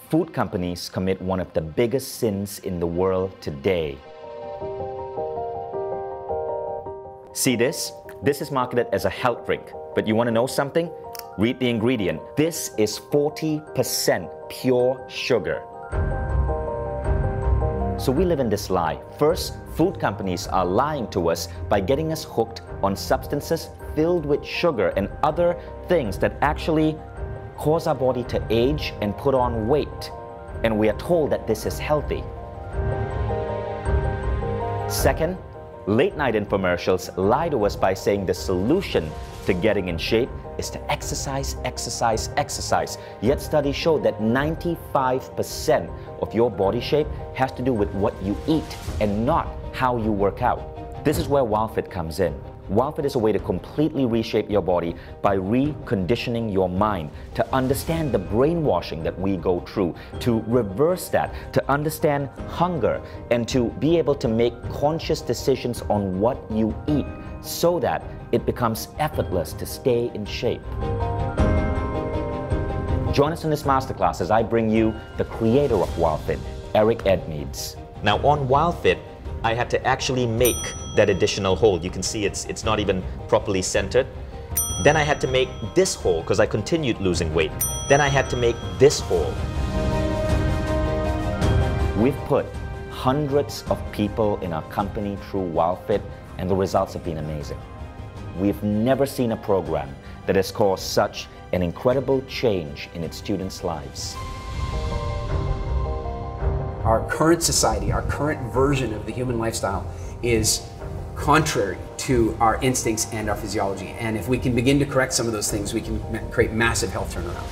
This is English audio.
food companies commit one of the biggest sins in the world today. See this? This is marketed as a health drink, but you want to know something? Read the ingredient. This is 40% pure sugar. So we live in this lie. First, food companies are lying to us by getting us hooked on substances filled with sugar and other things that actually cause our body to age and put on weight. And we are told that this is healthy. Second, late night infomercials lie to us by saying the solution to getting in shape is to exercise, exercise, exercise. Yet studies show that 95% of your body shape has to do with what you eat and not how you work out. This is where WildFit comes in. WildFit is a way to completely reshape your body by reconditioning your mind, to understand the brainwashing that we go through, to reverse that, to understand hunger, and to be able to make conscious decisions on what you eat so that it becomes effortless to stay in shape. Join us in this masterclass as I bring you the creator of WildFit, Eric Edmeades. Now on WildFit, I had to actually make that additional hole. You can see it's not even properly centered. Then I had to make this hole because I continued losing weight. Then I had to make this hole. We've put hundreds of people in our company through WildFit, and the results have been amazing. We've never seen a program that has caused such an incredible change in its students' lives. Our current society, our current version of the human lifestyle is contrary to our instincts and our physiology. And if we can begin to correct some of those things, we can create massive health turnaround.